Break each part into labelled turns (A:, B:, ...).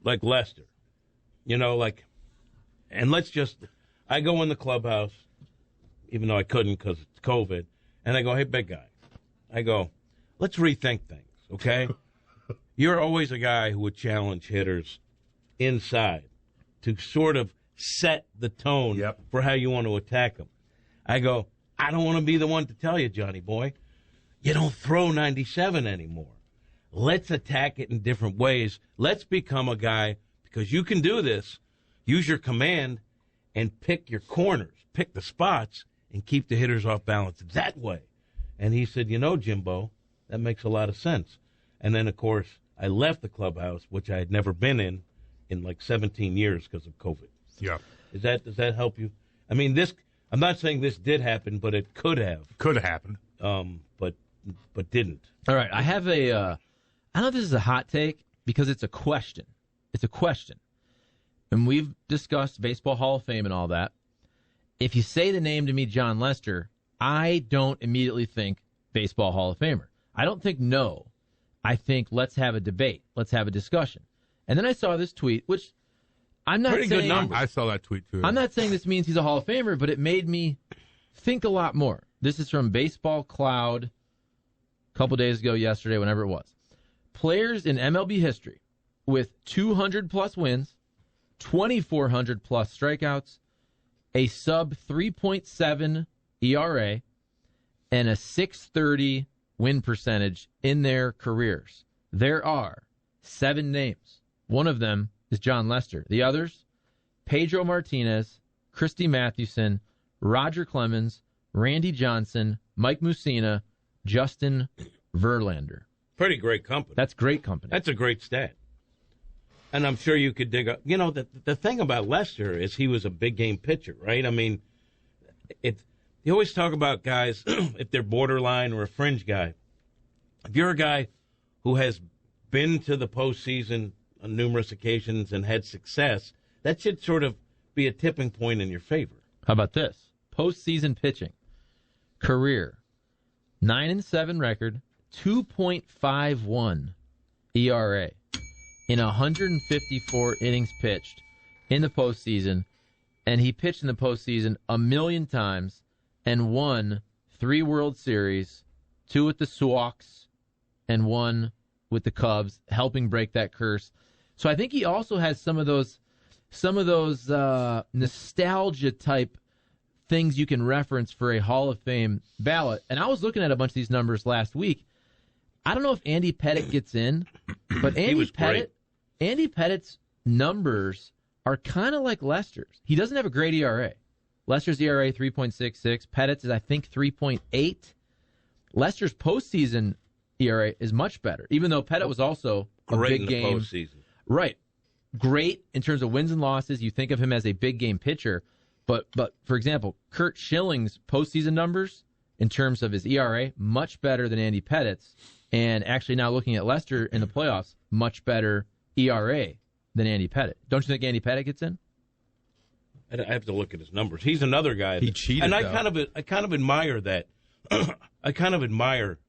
A: like Lester. And I go in the clubhouse, even though I couldn't because it's COVID, and I go, hey, big guy. I go, let's rethink things, okay? You're always a guy who would challenge hitters inside to sort of set the tone for how you want to attack them. I go, I don't want to be the one to tell you, Johnny boy, you don't throw 97 anymore. Let's attack it in different ways. Let's become a guy, because you can do this, use your command and pick your corners, pick the spots, and keep the hitters off balance that way. And he said, Jimbo, that makes a lot of sense. And then, of course, I left the clubhouse, which I had never been in like 17 years because of COVID.
B: Yeah.
A: Does that help you? I mean, I'm not saying this did happen, but it could have.
B: Could have happened.
A: But didn't.
C: All right, I have I don't know if this is a hot take because it's a question. It's a question. And we've discussed Baseball Hall of Fame and all that. If you say the name to me, Jon Lester, I don't immediately think Baseball Hall of Famer. I don't think no. I think let's have a debate. Let's have a discussion. And then I saw this tweet, which I'm not
A: pretty
C: saying...
A: good number.
B: I saw that tweet, too.
C: I'm not saying this means he's a Hall of Famer, but it made me think a lot more. This is from Baseball Cloud a couple days ago, yesterday, whenever it was. Players in MLB history with 200-plus wins, 2,400-plus strikeouts, a sub 3.7 ERA, and a 630 win percentage in their careers. There are 7 names. One of them is Jon Lester. The others, Pedro Martinez, Christy Mathewson, Roger Clemens, Randy Johnson, Mike Mussina, Justin Verlander.
A: Pretty great company.
C: That's great company.
A: That's a great stat. And I'm sure you could dig up. The thing about Lester is he was a big game pitcher, right? I mean, you always talk about guys, if they're borderline or a fringe guy. If you're a guy who has been to the postseason on numerous occasions and had success, that should sort of be a tipping point in your favor.
C: How about this? Postseason pitching. Career. 9-7 record, 2.51 ERA in 154 innings pitched in the postseason, and he pitched in the postseason 1,000,000 times and won 3 World Series, 2 with the Sox and 1 with the Cubs, helping break that curse. So I think he also has some of those nostalgia type things you can reference for a Hall of Fame ballot. And I was looking at a bunch of these numbers last week. I don't know if Andy Pettitte gets in, but Andy Pettitte's numbers are kind of like Lester's. He doesn't have a great ERA. Lester's ERA 3.66. Pettitte's is, I think, 3.8. Lester's postseason ERA is much better, even though Pettitte was also a big game.
A: Postseason.
C: Right. Great in terms of wins and losses. You think of him as a big game pitcher. But for example, Curt Schilling's postseason numbers in terms of his ERA, much better than Andy Pettitte's. And actually now looking at Lester in the playoffs, much better ERA than Andy Pettitte. Don't you think Andy Pettitte gets in?
A: I have to look at his numbers. He's another guy.
B: He cheated,
A: and I
B: though.
A: kind of admire that. I kind of admire.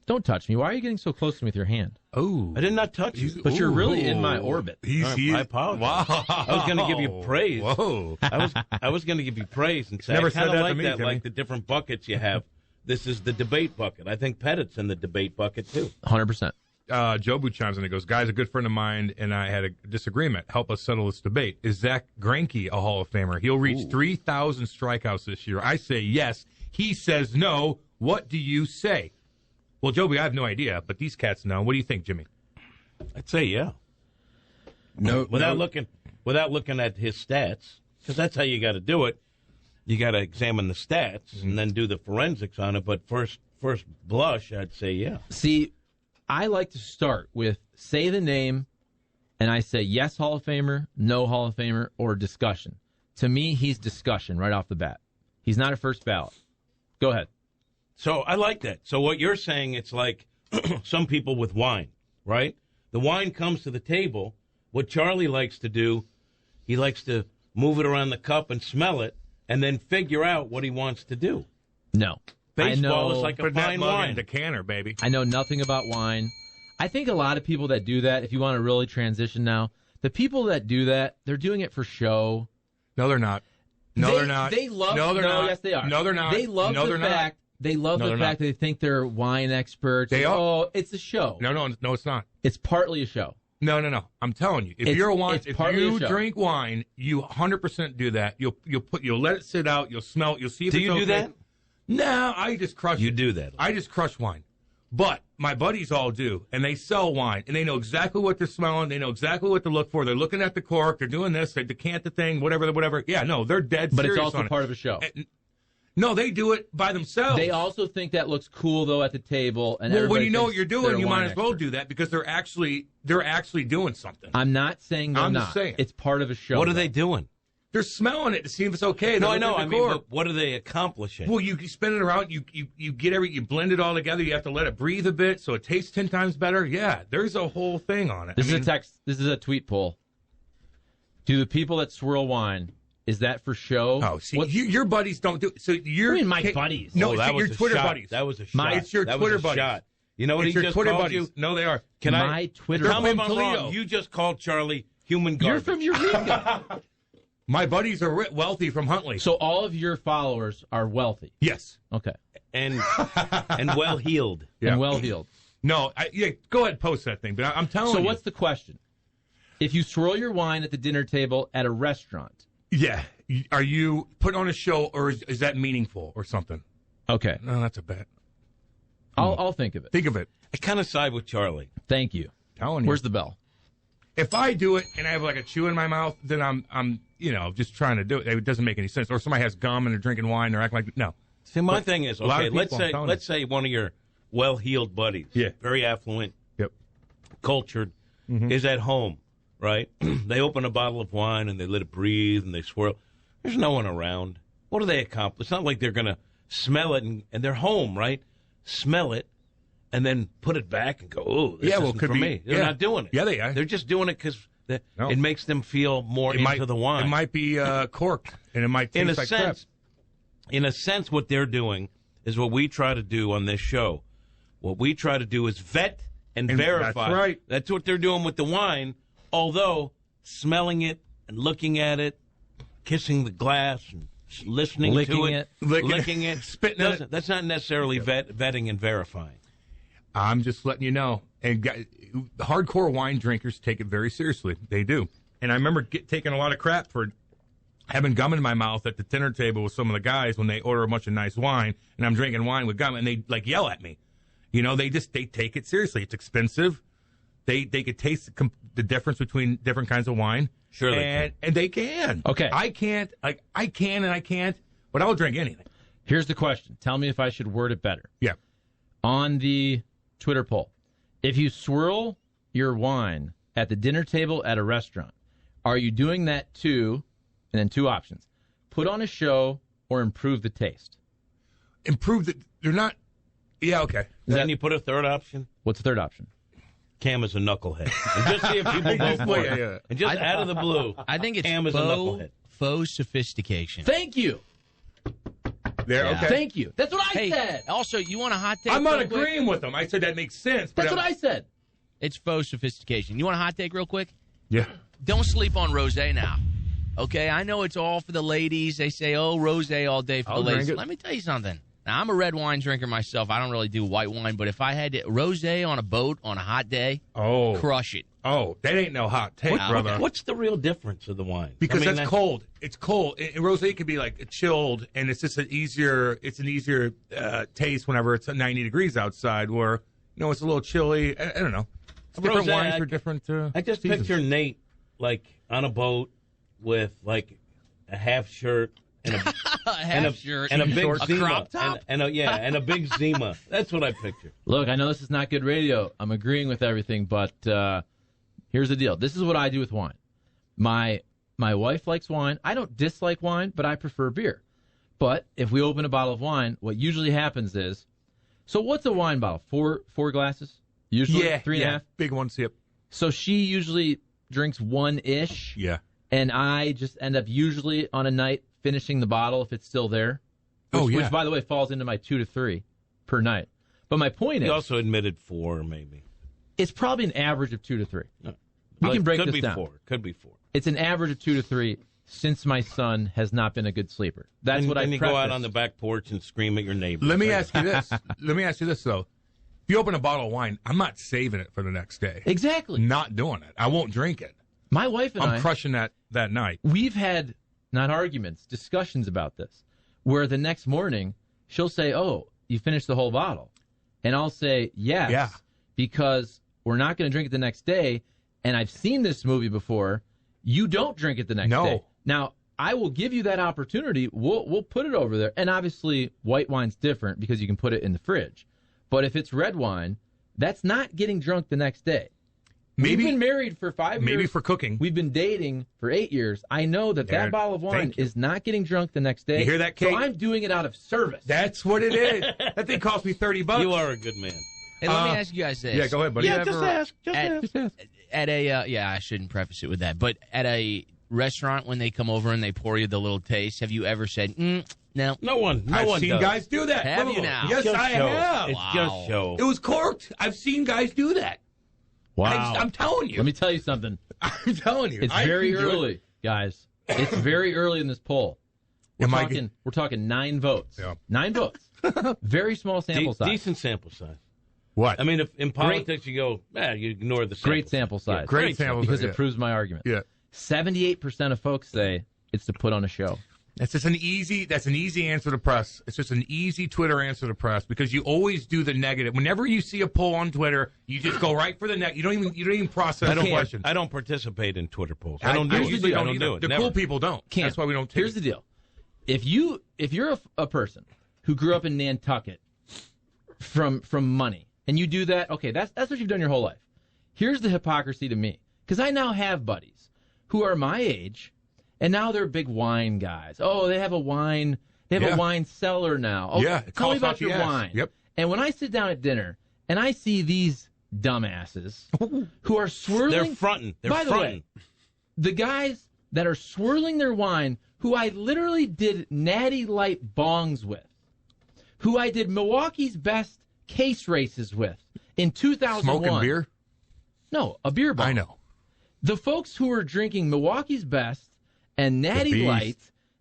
C: Don't touch me. Why are you getting so close to me with your hand?
B: Oh,
A: I did not touch you.
C: But you're really in my orbit.
A: I apologize.
B: Wow.
A: I was going to give you praise.
B: Whoa.
A: I was going to give you praise and say
B: Never
A: I kind
B: said
A: of
B: that to
A: like
B: me,
A: that,
B: Jimmy.
A: like the different buckets you have. This is the debate bucket. I think Pettitte's in the debate bucket too.
C: 100%.
B: Joe chimes in and goes, guys, a good friend of mine and I had a disagreement. Help us settle this debate. Is Zach Greinke a Hall of Famer? He'll reach 3,000 strikeouts this year. I say yes. He says no. What do you say? Well, Joby, I have no idea, but these cats know. What do you think, Jimmy?
A: I'd say yeah.
B: No,
A: without looking at his stats, because that's how you got to do it. You got to examine the stats and then do the forensics on it. But first blush, I'd say yeah.
C: See, I like to start with say the name, and I say yes, Hall of Famer, no Hall of Famer, or discussion. To me, he's discussion right off the bat. He's not a first ballot. Go ahead.
A: So I like that. So what you're saying, it's like some people with wine, right? The wine comes to the table. What Charlie likes to do, he likes to move it around the cup and smell it, and then figure out what he wants to do.
C: No.
A: Baseball is like a
B: Put that
A: fine
B: mug
A: wine.
B: in the canner, baby.
C: I know nothing about wine. I think a lot of people that do that, if you want to really transition now, The people that do that, they're doing it for show.
B: No, they're not. No, they're not.
C: They love.
B: No, they're not.
C: Yes, they are.
B: No, they're not.
C: They love
B: no,
C: the
B: they're
C: fact.
B: Not.
C: They love
B: No,
C: the
B: they're
C: fact that they think they're wine experts.
B: They are.
C: Oh, it's a show.
B: No, it's not.
C: It's partly a show.
B: No. I'm telling you, if you drink wine, you 100% do that. You'll let it sit out. You'll smell it. You'll see if
A: Do
B: it's
A: you
B: okay.
A: do that?
B: No, I just crush it.
A: You do that.
B: I just crush wine. But my buddies all do, and they sell wine, and they know exactly what they're smelling. They know exactly what to look for. They're looking at the cork. They're doing this. They decant the thing, whatever. Yeah, no, they're dead
C: But
B: serious
C: it's also
B: on
C: part
B: it.
C: of a show.
B: No, they do it by themselves.
C: They also think that looks cool though at the table. And
B: well, when
C: everybody
B: you know what
C: thinks
B: you're
C: they're
B: doing,
C: a
B: you
C: wine
B: might as well
C: expert.
B: do that because they're actually doing something.
C: I'm not saying they're
B: I'm
C: not.
B: just saying.
C: It's part of a show.
A: What are
C: though.
A: they doing?
B: They're smelling it to see if it's okay.
A: No,
B: They're
A: I know.
B: looking
A: I
B: at the
A: mean,
B: cork.
A: but what are they accomplishing?
B: Well, you spin it around. You get you blend it all together. You have to let it breathe a bit so it tastes 10 times better. Yeah, there's a whole thing on it.
C: This is a text. This is a tweet poll. Do the people that swirl wine, is that for show?
B: Oh, see, your buddies don't do it. So you're.
C: What do you mean my buddies?
B: No,
A: Oh, that
B: it's
A: was
B: your
A: a
B: Twitter
A: shot.
B: buddies.
A: That was a shot.
B: It's your
A: that
B: Twitter
A: was a
B: buddies.
A: shot. You know what
B: It's
A: he
B: your
A: just
B: Twitter
A: called
B: buddies.
A: you?
B: No, they are.
C: My Twitter.
A: Tell me if I'm
B: from
A: wrong.
B: Toledo.
A: You just called Charlie human
C: You're
A: garbage.
C: from Eureka.
B: My buddies are wealthy from Huntley.
C: So all of your followers are wealthy.
B: Yes.
C: Okay.
A: and well heeled.
B: Yeah.
C: And well heeled.
B: No, go ahead, post that thing. But I'm telling you.
C: So what's the question? If you swirl your wine at the dinner table at a restaurant.
B: Yeah. Are you putting on a show, or is that meaningful or something?
C: Okay.
B: No, that's a bet.
C: I'll think of it.
B: Think of it.
A: I kind of side with Charlie.
C: Thank you.
B: Telling you.
C: Where's the bell?
B: If I do it and I have like a chew in my mouth, then I'm just trying to do it. It doesn't make any sense. Or somebody has gum and they're drinking wine, they're acting like no.
A: See, my thing is,
B: a lot
A: okay,
B: of people, I'm telling
A: let's say one of your well-heeled buddies,
B: Yeah.
A: very affluent,
B: Yep.
A: cultured, is at home, right? They open a bottle of wine and they let it breathe and they swirl. There's no one around. What do they accomplish? It's not like they're going to smell it and they're home, right? Smell it and then put it back and go, oh, this isn't
B: could
A: for
B: be,
A: me. They're
B: yeah.
A: not doing it.
B: Yeah, they are.
A: They're just doing it because
B: No.
A: it makes them feel more into the wine.
B: It might be corked, and it might taste
A: in a
B: like
A: sense, in a sense, what they're doing is what we try to do on this show. What we try to do is vet and verify.
B: That's right.
A: That's what they're doing with the wine. Although smelling it and looking at it, kissing the glass and listening
C: Licking
A: to
C: it.
A: licking it,
B: Spitting in it.
A: That's not necessarily vetting and verifying.
B: I'm just letting you know. And hardcore wine drinkers take it very seriously. They do. And I remember taking a lot of crap for having gum in my mouth at the dinner table with some of the guys when they order a bunch of nice wine, and I'm drinking wine with gum, and they like yell at me. You know, they take it seriously. It's expensive. They could taste the difference between different kinds of wine.
A: Sure they can.
B: And they can.
C: Okay.
B: I can't. Like I can and I can't, but I'll drink anything.
C: Here's the question. Tell me if I should word it better.
B: Yeah.
C: On the Twitter poll, if you swirl your wine at the dinner table at a restaurant, are you doing that to, and then two options, put on a show or improve the taste?
B: Improve the. They're not. Yeah. Okay.
A: Then you put a third option.
C: What's the third option?
A: Cam is a knucklehead. And just see if people vote for it.
B: Yeah.
A: And just out of the blue,
D: I think it's
A: Cam is a knucklehead.
D: faux sophistication.
C: Thank you.
B: There.
D: Yeah.
B: Okay.
C: Thank you. That's what I
D: Hey,
C: said.
D: also, you want a hot take?
B: I'm not
D: real quick?
B: agreeing with them. I said that makes sense. But
C: That's what I said.
D: It's faux sophistication. You want a hot take real quick?
B: Yeah.
D: Don't sleep on rosé now. Okay, I know it's all for the ladies. They say, oh, rosé all day for
B: I'll
D: the ladies.
B: drink it.
D: Let me tell you something. Now, I'm a red wine drinker myself. I don't really do white wine, but if I had rosé on a boat on a hot day,
B: Oh.
D: crush it.
B: Oh, that ain't no hot take, brother.
A: What's the real difference of the wine?
B: Because
A: I mean,
B: that's cold. It's cold. And rosé could be like chilled, and it's just an easier taste whenever it's 90 degrees outside. Where it's a little chilly. I don't know. It's different
A: Rosé,
B: wines for different.
A: I just
B: seasons.
A: picture Nate like on a boat with like a half shirt and a
D: Half shirt,
A: and a big
D: a
A: Zima
D: crop top.
A: and a big Zima. That's what I picture.
C: Look, I know this is not good radio. I'm agreeing with everything, but here's the deal. This is what I do with wine. My wife likes wine. I don't dislike wine, but I prefer beer. But if we open a bottle of wine, what usually happens is, so what's a wine bottle? Four glasses? Usually?
B: Yeah,
C: 3.5?
B: big ones. Yep.
C: So she usually drinks one-ish,
B: Yeah.
C: and I just end up usually on a night finishing the bottle if it's still there. Which, by the way, falls into my 2 to 3 per night. But my point
A: He
C: is,
A: also admitted 4, maybe.
C: it's probably an average of 2 to 3. We can break
A: could
C: this
A: be
C: down.
A: 4. Could be 4.
C: It's an average of 2 to 3 since my son has not been a good sleeper. That's
A: And
C: what I
A: you go out on the back porch and scream at your neighbors.
B: Let me ask you this. Let me ask you this, though. If you open a bottle of wine, I'm not saving it for the next day.
C: Exactly.
B: Not doing it. I won't drink it.
C: My wife and
B: I'm crushing that night.
C: We've had, not arguments, discussions about this, where the next morning she'll say, "Oh, you finished the whole bottle." And I'll say, yes, because we're not going to drink it the next day, and I've seen this movie before. You don't drink it the next day. Now, I will give you that opportunity. We'll put it over there. And obviously, white wine's different because you can put it in the fridge. But if it's red wine, that's not getting drunk the next day. We've been married for 5 years.
B: Maybe for cooking.
C: We've been dating for 8 years. I know that bottle of wine is not getting drunk the next day.
B: You hear that, Kate?
C: So I'm doing it out of service.
B: That's what it is. That thing cost me $30.
A: You are a good man.
D: Hey, let me ask you guys this.
B: Yeah, go ahead, buddy.
A: Just ask.
D: At a I shouldn't preface it with that, but at a restaurant when they come over and they pour you the little taste, have you ever said, no?
A: No one
B: I've seen
A: does.
B: guys do that.
D: Have you now?
B: Yes,
A: Just
B: I
A: show.
B: have.
A: It's just show.
B: It was corked. I've seen guys do that.
C: Wow.
B: I'm telling you.
C: Let me tell you something.
B: I'm telling you.
C: It's very early, guys. It's very early in this poll. We're talking 9 votes.
B: Yeah.
C: 9 votes. Very small sample size.
A: Decent sample size.
B: What?
A: I mean, if in politics you go, you ignore the sample.
C: Great sample size.
A: Yeah,
B: Great sample
C: because
B: size,
C: it proves my argument.
B: Yeah.
C: 78% of folks say it's to put on a show.
B: That's just an easy answer to press. It's just an easy Twitter answer to press because you always do the negative. Whenever you see a poll on Twitter, you just go right for the negative. You don't even process the question.
A: I don't participate in Twitter polls. I don't do it.
B: The cool people don't. That's why we don't take
C: Here's the deal. If you're a person who grew up in Nantucket from money, and you do that, okay, that's what you've done your whole life. Here's the hypocrisy to me. Because I now have buddies who are my age, and now they're big wine guys. Oh, they have a wine cellar now. Oh, tell me about your wine.
B: Yep.
C: And when I sit down at dinner and I see these dumbasses who are swirling.
A: They're fronting.
C: By the way, the guys that are swirling their wine, who I literally did Natty Light bongs with, who I did Milwaukee's Best case races with in 2001.
B: Smoking beer?
C: No, a beer bong.
B: I know.
C: The folks who are drinking Milwaukee's Best and Natty Light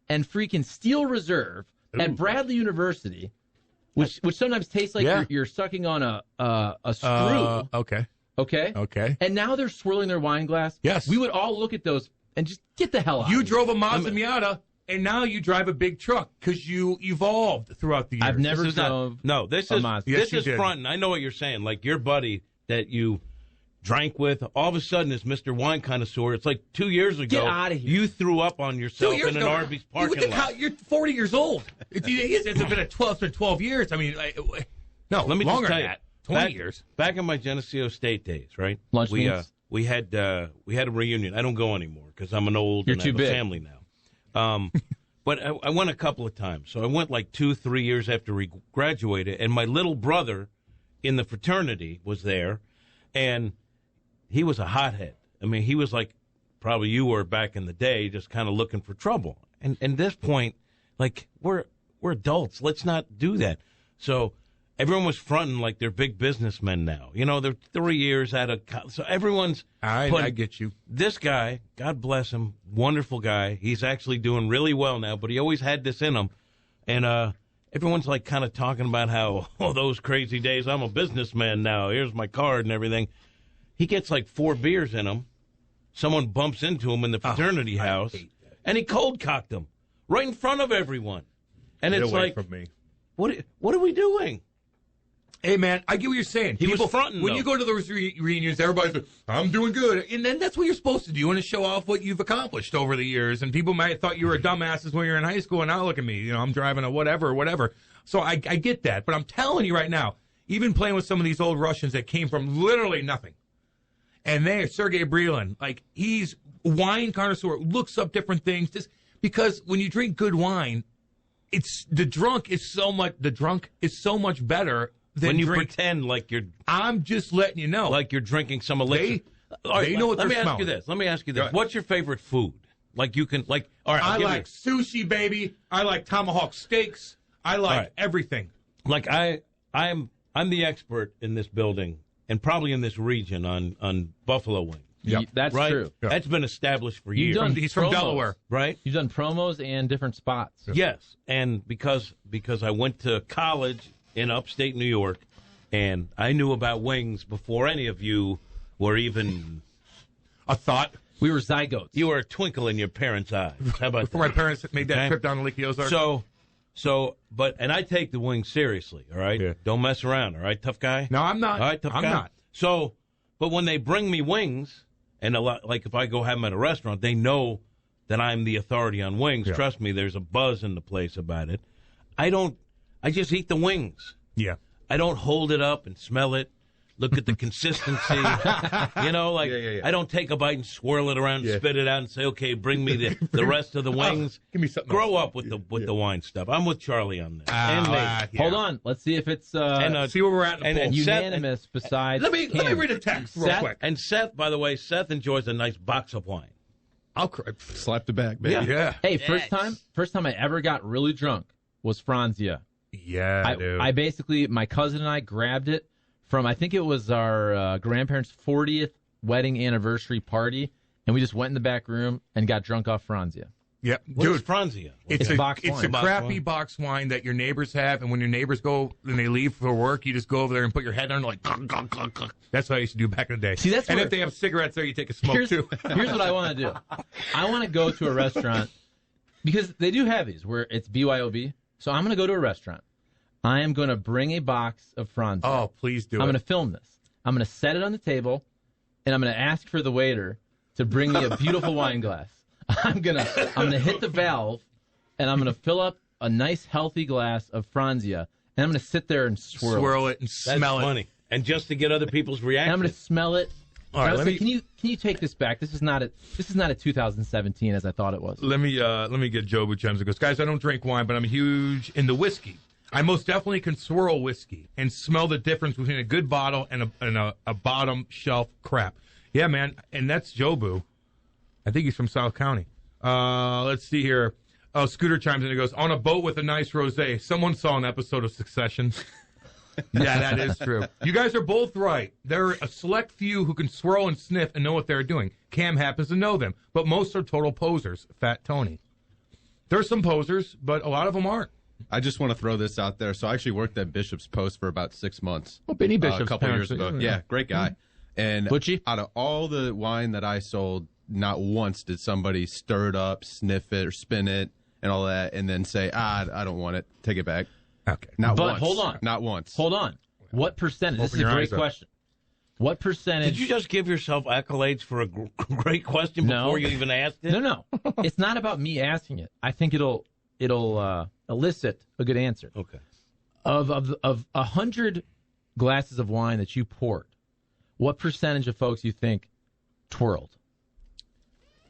C: and freaking Steel Reserve at Bradley University, which sometimes tastes like you're sucking on a screw.
B: Okay.
C: Okay. And now they're swirling their wine glass.
B: Yes.
C: We would all look at those and just get the hell out.
B: You drove a Mazda Miata, and now you drive a big truck because you evolved throughout the years.
C: I've never drove.
A: This
C: a
A: is
C: Mazda.
A: this
B: Yes,
A: is
B: you did.
A: fronting. I know what you're saying. Like your buddy that you drank with, all of a sudden is Mr. Wine Connoisseur. It's like 2 years ago.
C: Get outta here.
A: You threw up on yourself in an Arby's parking lot.
B: You're 40 years old. It's been 12 years. I mean, no,
A: Let me
B: longer
A: just tell
B: than
A: you,
B: that. 20 years.
A: Back in my Geneseo State days, right?
C: Lunch
A: we
C: meets?
A: we had a reunion. I don't go anymore because I'm an old
C: You're
A: and I
C: too
A: have
C: big.
A: a family now. But I went a couple of times. So I went like 2-3 years after we graduated, and my little brother in the fraternity was there, and he was a hothead. I mean, he was like probably you were back in the day, just kind of looking for trouble. And at this point, like we're adults. Let's not do that. So everyone was fronting like they're big businessmen now. You know, they're 3 years out of so everyone's.
B: I get you.
A: This guy, God bless him, wonderful guy. He's actually doing really well now, but he always had this in him. And everyone's like kind of talking about how, those crazy days, I'm a businessman now. Here's my card and everything. He gets like 4 beers in him. Someone bumps into him in the fraternity house, and he cold cocked him right in front of everyone. And
B: Get
A: it's
B: away
A: like,
B: from me.
A: what are we doing?
B: Hey, man, I get what you're saying.
A: He was fronting,
B: when
A: though.
B: you go to those reunions, everybody's like, I'm doing good. And then that's what you're supposed to do. You want to show off what you've accomplished over the years. And people might have thought you were dumbasses when you were in high school, and now look at me. You know, I'm driving a whatever. So I get that. But I'm telling you right now, even playing with some of these old Russians that came from literally nothing. And Sergei Brilin, like, he's wine connoisseur, looks up different things. Just because when you drink good wine, the drunk is so much better than
A: When you
B: drink.
A: pretend like you're
B: I'm just letting you know.
A: like you're drinking some elixir.
B: They know what
A: Let
B: they're
A: me ask you
B: smelling.
A: this. Let me ask you this.
B: Go ahead.
A: What's your favorite food? Like you can like. All right,
B: I
A: I'll give
B: like sushi, baby. I like tomahawk steaks. I like
A: right.
B: everything.
A: Like I'm the expert in this building and probably in this region on buffalo wings.
B: Yep.
C: That's
A: right?
C: true.
B: Yeah.
A: That's been established for
C: You've
A: years.
C: done
B: He's from
C: promos.
B: Delaware.
A: Right?
C: You've done promos and different spots.
A: Yes, and because I went to college in upstate New York, and I knew about wings before any of you were even
B: A thought.
C: We were zygotes.
A: you were a twinkle in your parents' eyes. How about
B: Before my
A: that?
B: parents made that
A: Okay.
B: trip down to Lake Ozark.
A: And I take the wings seriously. All right,
B: Yeah.
A: don't mess around. All right, tough guy.
B: No, I'm not.
A: All right, tough
B: I'm
A: guy.
B: not.
A: So, but when they bring me wings, and a lot, like if I go have them at a restaurant, they know that I'm the authority on wings.
B: Yeah.
A: Trust me, there's a buzz in the place about it. I just eat the wings.
B: Yeah.
A: I don't hold it up and smell it. Look at the consistency.
B: Yeah.
A: I don't take a bite and swirl it around and
B: Yeah.
A: spit it out and say, okay, bring me the rest of the wings.
B: Give me something
A: Grow
B: else.
A: up with the wine stuff. I'm with Charlie on this.
B: Ah,
A: and me.
B: yeah.
C: Hold on. Let's see if it's
B: See where we're at in the poll.
C: unanimous besides
B: Let me
C: Cam.
B: read a text real
C: Seth?
B: quick.
A: And Seth, by the way, Seth enjoys a nice box of wine.
B: I'll cry.
E: Slap the back, baby.
B: Yeah.
C: Hey,
D: Yes.
C: first time I ever got really drunk was Franzia.
B: Yeah, dude.
C: I basically, my cousin and I grabbed it from, I think it was our grandparents' 40th wedding anniversary party, and we just went in the back room and got drunk off Franzia.
B: yeah.
A: What is
B: Dude,
A: Franzia?
C: It's box
B: it's
C: wine.
B: a
A: Box
B: crappy
A: wine.
B: box wine that your neighbors have, and when your neighbors go and they leave for work, you just go over there and put your head on like. That's what I used to do back in the day.
C: See, that's
B: and
C: where-
B: if they have cigarettes there, you take a smoke too.
C: Here's what I want to do. I want to go to a restaurant because they do have these where it's BYOB. So I'm going to go to a restaurant. I am going to bring a box of Franzia.
B: Oh, please do
C: I'm
B: it.
C: going to film this. I'm going to set it on the table, and I'm going to ask for the waiter to bring me a beautiful wine glass. I'm gonna hit the valve, and I'm gonna fill up a nice healthy glass of Franzia, and I'm gonna sit there and swirl
B: it and
A: That's
B: smell it.
A: funny. And just to get other people's
C: And
A: reaction.
C: I'm gonna smell it.
B: All right,
C: And I
B: let
C: was
B: me-
C: like, can you take this back? This is not a 2017 as I thought it was.
B: Let me get Joe Buchems who goes, guys, I don't drink wine, but I'm huge into whiskey. I most definitely can swirl whiskey and smell the difference between a good bottle and a bottom shelf crap. Yeah, man, and that's Jobu. I think he's from South County. Let's see here. Oh, Scooter chimes in and goes, on a boat with a nice rosé. Someone saw an episode of Succession. Yeah, that is true. You guys are both right. There are a select few who can swirl and sniff and know what they're doing. Cam happens to know them, but most are total posers. Fat Tony. There's some posers, but a lot of them aren't.
E: I just want to throw this out there. So I actually worked at Bishop's Post for about 6 months.
C: Oh, Benny
E: a
C: Bishop's
E: couple years
C: parents.
E: ago. Yeah, great guy. And
C: Butchie?
E: out of all the wine that I sold, not once did somebody stir it up, sniff it, or spin it, and all that, and then say, I don't want it. Take it back.
B: Okay.
E: Not
C: But
E: once.
C: hold on.
E: Not once.
C: Hold on. What percentage? This
B: Open
C: is a
B: your
C: great
B: eyes up.
C: question. What percentage?
A: Did you just give yourself accolades for a great question
C: No.
A: before you even asked it?
C: No. It's not about me asking it. I think it'll elicit a good answer.
A: Okay.
C: Of 100 glasses of wine that you poured, what percentage of folks you think twirled?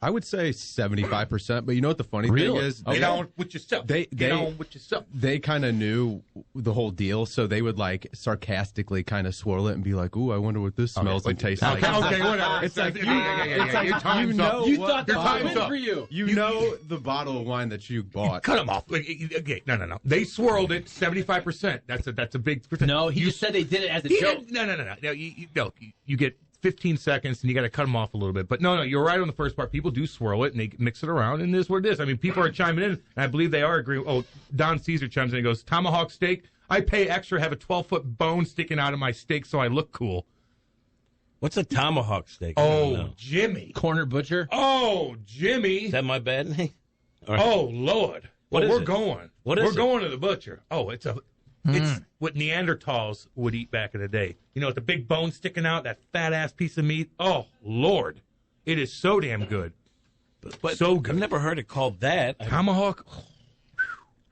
E: I would say 75%. But you know what the funny
C: Really?
E: thing is?
C: Okay.
B: Get on with yourself. Get on with yourself.
E: They kind of knew the whole deal, so they would like sarcastically kind of swirl it and be like, "Ooh, I wonder what this smells and tastes like."
B: Okay, whatever.
E: It's like
B: it's like your time's
E: you know
B: up.
C: You
E: what
C: thought
E: the
C: that was
B: time's
C: good
B: up.
C: for you.
E: You know the bottle of wine that you bought.
B: Cut them off. Okay, no. They swirled it 75%. That's a big percent.
C: No, he just said they did it as a
B: He
C: joke.
B: didn't- No. You get 15 seconds and you got to cut them off a little bit. But no, you're right on the first part. People do swirl it and they mix it around, and it is what it is. I mean, people are chiming in, and I believe they are agreeing. Oh, Don Caesar chimes in and goes, tomahawk steak. I pay extra, have a 12-foot bone sticking out of my steak so I look cool.
A: What's a tomahawk steak? I don't
B: Oh,
A: know.
B: Jimmy.
C: Corner butcher.
B: Oh, Jimmy.
A: Is that my bad name? All right.
B: Oh, Lord.
A: What
B: Well,
A: is
B: we're
A: it?
B: going.
A: What is
B: we're
A: it?
B: going to the butcher. Oh, it's what Neanderthals would eat back in the day. You know, with the big bone sticking out, that fat-ass piece of meat. Oh, Lord. It is so damn good.
A: But
B: so good.
A: I've never heard it called that.
B: Tomahawk.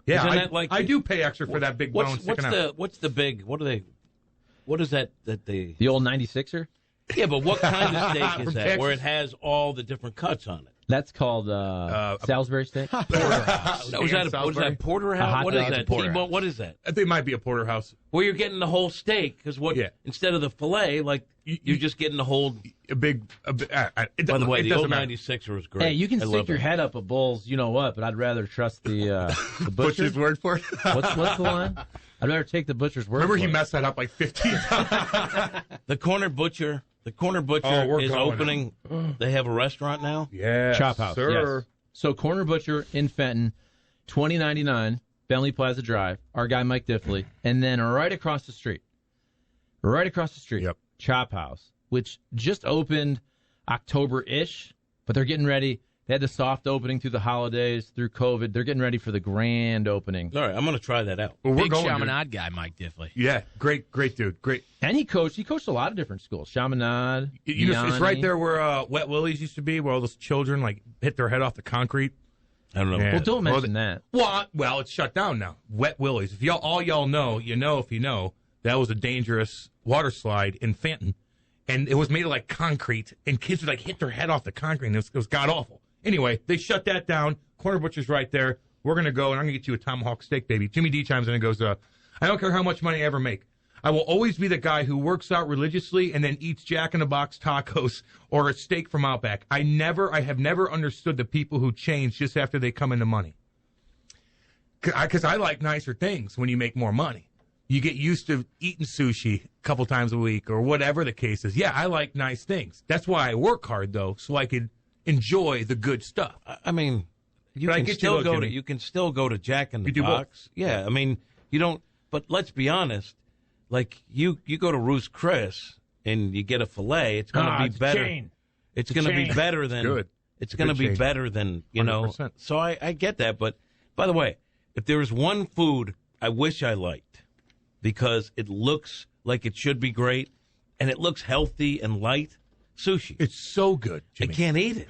B: Yeah,
A: Isn't
B: I,
A: that like
B: I
A: the-
B: do pay extra for that big bone sticking out.
A: What's the big? What is that they?
C: The old 96er.
A: Yeah, but what kind of steak
B: From
A: is that? Where it
B: Texas.
A: has all the different cuts on it?
C: That's called Salisbury steak.
A: Was that
B: Salisbury?
A: porterhouse?
C: hot
A: What is
C: dog
A: that?
C: is a porterhouse.
A: T-bone? What is that?
B: I think it might be a porterhouse.
A: Where you're getting the whole steak because
B: Yeah.
A: instead of the fillet, like you're just getting the whole.
B: By
A: By the way, the old
B: matter.
A: 96er was great.
C: Hey, you can
A: I
C: stick
A: love
C: your
A: it.
C: head up a bull's, you know what? But I'd rather trust the butcher.
B: Butcher's word for it.
C: What's the line? I'd rather take the butcher's word.
B: Remember,
C: for
B: he
C: it.
B: messed that up like 15 times.
A: The corner butcher The Corner Butcher is opening. They have a restaurant now?
B: Yeah.
C: Chop House,
B: sir.
C: yes. So Corner Butcher in Fenton, $20.99, Bentley Plaza Drive, our guy Mike Diffley. And then right across the street,
B: Yep.
C: Chop House, which just opened October-ish, but they're getting ready. They had the soft opening through the holidays, through COVID. They're getting ready for the grand opening.
A: All right, I'm going to try that out.
B: Well,
D: Big Chaminade guy, Mike Diffley.
B: Yeah, great dude. Great.
C: And he coached a lot of different schools. Chaminade,
B: You know, it's
C: Yanni.
B: right there where Wet Willie's used to be, where all those children like hit their head off the concrete.
A: I don't know.
B: Yeah.
C: Well, don't mention that.
B: Well, it's shut down now. Wet Willie's. If all y'all know, you know if you know, that was a dangerous water slide in Fenton. And it was made of like concrete, and kids would like hit their head off the concrete, and it was god awful. Anyway, they shut that down. Corner Butcher's right there. We're going to go, and I'm going to get you a tomahawk steak, baby. Jimmy D chimes in and goes, I don't care how much money I ever make. I will always be the guy who works out religiously and then eats Jack in the Box tacos or a steak from Outback. I have never understood the people who change just after they come into money. Because I like nicer things when you make more money. You get used to eating sushi a couple times a week or whatever the case is. Yeah, I like nice things. That's why I work hard, though, so I could enjoy the good stuff.
A: I mean, you can still go to Jack in the Box. Yeah, I mean, you don't. But let's be honest. Like you go to Ruth's Chris and you get a fillet. It's going to be better. It's going to be better than.
B: Good.
A: It's going to be better than
B: 100%.
A: So I get that. But by the way, if there was one food I wish I liked because it looks like it should be great and it looks healthy and light, sushi.
B: It's so good, Jimmy.
A: I can't eat it.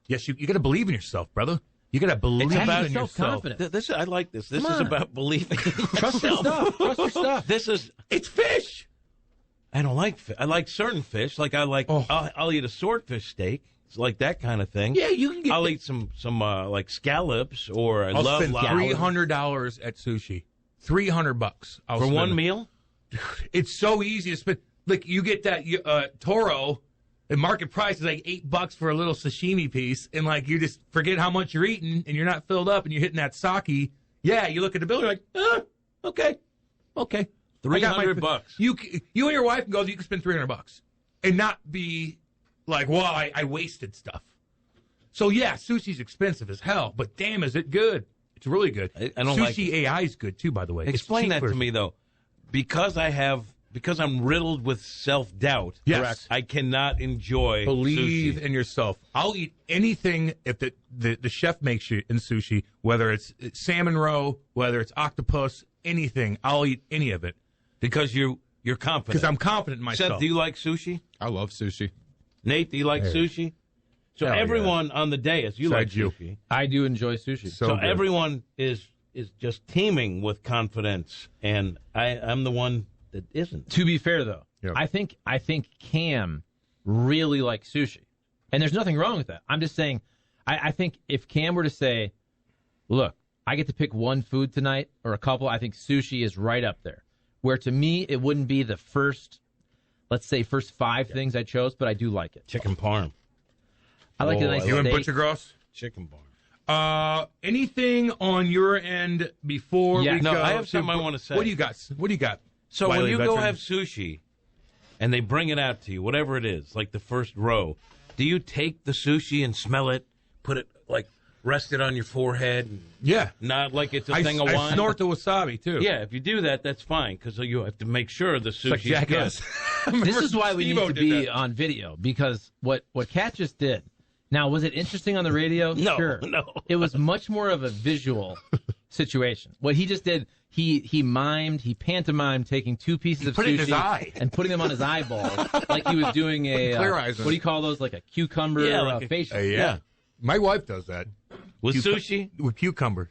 B: Yes, you got to believe in yourself, brother. You got to believe in yourself.
C: Self-confidence.
A: I like this. This is about believing in
C: Trust your
A: yourself.
C: stuff. Trust your stuff.
A: It's fish. I don't like fish. I like certain fish. Like I'll eat a swordfish steak. It's like that kind of thing.
B: Yeah, you can get.
A: I'll eat some like scallops or
B: I'll
A: love
B: spend $300 at sushi. $300
A: for one meal.
B: It's so easy to spend. Like you get that Toro. The market price is like $8 for a little sashimi piece, and like you just forget how much you're eating, and you're not filled up, and you're hitting that sake. Yeah, you look at the bill, you're like, okay,
A: $300.
B: You and your wife can go. You can spend $300 and not be like, well, I wasted stuff. So yeah, sushi's expensive as hell, but damn, is it good? It's really good.
A: I don't like
B: sushi. AI is good too, by the way.
A: Explain that to me though, because I'm riddled with self-doubt.
B: Yes.
A: I cannot enjoy
B: Believe
A: sushi.
B: in yourself. I'll eat anything if the chef makes you in sushi, whether it's salmon roe, whether it's octopus, anything. I'll eat any of it.
A: Because you're confident.
B: Because I'm confident in myself.
A: Seth, do you like sushi?
E: I love sushi.
A: Nate, do you like sushi? So
B: Hell
A: everyone on the dais, you like
B: Besides you.
A: sushi.
C: I do enjoy sushi.
A: So
B: good.
A: everyone is just teeming with confidence, and I'm the one that isn't.
C: To be fair, though,
B: Yep.
C: I think Cam really likes sushi, and there's nothing wrong with that. I'm just saying, I think if Cam were to say, "Look, I get to pick one food tonight or a couple," I think sushi is right up there. Where to me, it wouldn't be the first 5 things I chose, but I do like it.
A: Chicken parm.
C: I like a nice
B: You and
C: steak.
B: Butcher Gross?
A: Chicken parm.
B: Anything on your end before
C: Yeah.
B: we
A: No,
B: go?
A: I have something I want to say.
B: What do you got?
A: So when
B: Wiley
A: you go
B: veteran?
A: have sushi and they bring it out to you, whatever it is, like the first row, do you take the sushi and smell it, put it like rest it on your forehead, and
B: Yeah.
A: not like it's a thing of wine?
B: I snort the wasabi, too.
A: Yeah, if you do that, that's fine because you have to make sure the
B: It's like
A: sushi's good.
B: Jackass.
C: This is why we need
B: Steve-O
C: to
B: did
C: be
B: that.
C: on video, because what Kat just did. Now, was it interesting on the radio?
A: No,
C: Sure.
A: no.
C: It was much more of a visual situation. What he just did, he pantomimed taking 2 pieces of
B: put it in
C: sushi
B: his eye.
C: and putting them on his eyeball, like he was doing a
B: Clear eyes.
C: what do you call those? Like a cucumber
A: Yeah, like a-
C: facial.
B: Yeah. My wife does that.
A: With sushi?
B: With cucumber.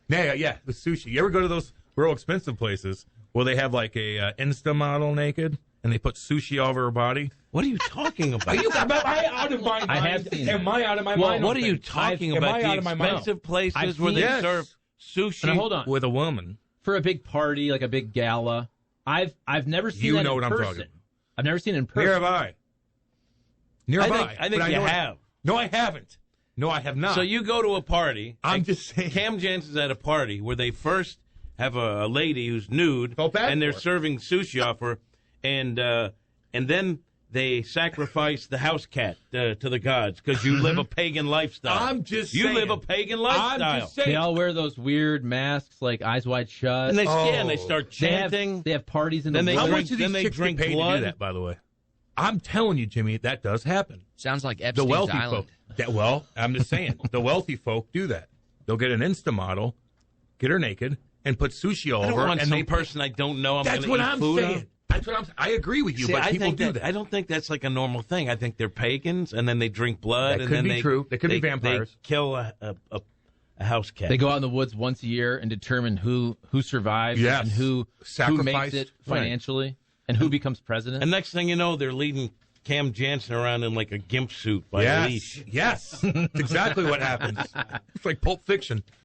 B: Yeah, with sushi. You ever go to those real expensive places where they have like a Insta model naked and they put sushi all over her body?
A: What are you talking about?
B: Am I out of my mind?
C: I have seen that.
B: Am I out of my
C: Well,
B: mind?
A: What
B: on
A: are you
B: things?
A: talking
B: Am
A: about?
B: I
A: The
B: out of my mind?
A: expensive places
C: I've
A: where they
C: seen-
A: serve sushi?
C: Now, hold on.
B: With a woman.
C: For a big party, like a big gala. I've never seen
B: You
C: that
B: know
C: in
B: what I'm
C: person.
B: talking about.
C: I've never seen it in person.
B: Nearby.
A: I think
B: but
A: you
B: know
A: have.
B: No, I haven't. No, I have not.
A: So you go to a party.
B: I'm
A: and
B: just saying.
A: Cam Jansen's at a party where they first have a lady who's nude,
B: Felt bad
A: and they're
B: for her.
A: serving sushi off her, and then they sacrifice the house cat to the gods because you live a pagan lifestyle.
B: I'm just
A: you
B: saying.
A: live a pagan lifestyle.
B: I'm just saying.
C: They all wear those weird masks, like eyes wide shut.
A: And they start chanting.
C: They have parties in
A: Then
C: the
A: they
B: How
C: woods.
B: much do these
A: then they
B: chicks
A: drink
B: get paid
A: blood?
B: to do that, by the way? I'm telling you, Jimmy, that does happen.
D: Sounds like
B: The
D: Epstein's
B: wealthy
D: Island.
B: folk. I'm just saying. The wealthy folk do that. They'll get an Insta model, get her naked, and put sushi all
A: I don't
B: over,
A: want
B: and
A: some
B: they
A: person I don't know. I'm
B: That's
A: going
B: what
A: to eat
B: I'm
A: food
B: saying.
A: on.
B: That's what I'm. I agree with you,
A: See,
B: but
A: I
B: people
A: think
B: do
A: that,
B: that.
A: I don't think that's like a normal thing. I think they're pagans, and then they drink blood.
B: That
A: and
B: could
A: then
B: be
A: they,
B: true. They could be
A: they
B: vampires.
A: kill a house cat.
C: They go out in the woods once a year and determine who survives
B: Yes.
C: and who
B: Sacrifice.
C: makes it financially and who becomes president.
A: And next thing you know, they're leading Cam Jansen around in like a gimp suit by a leash.
B: Yes. That's exactly what happens. It's like Pulp Fiction.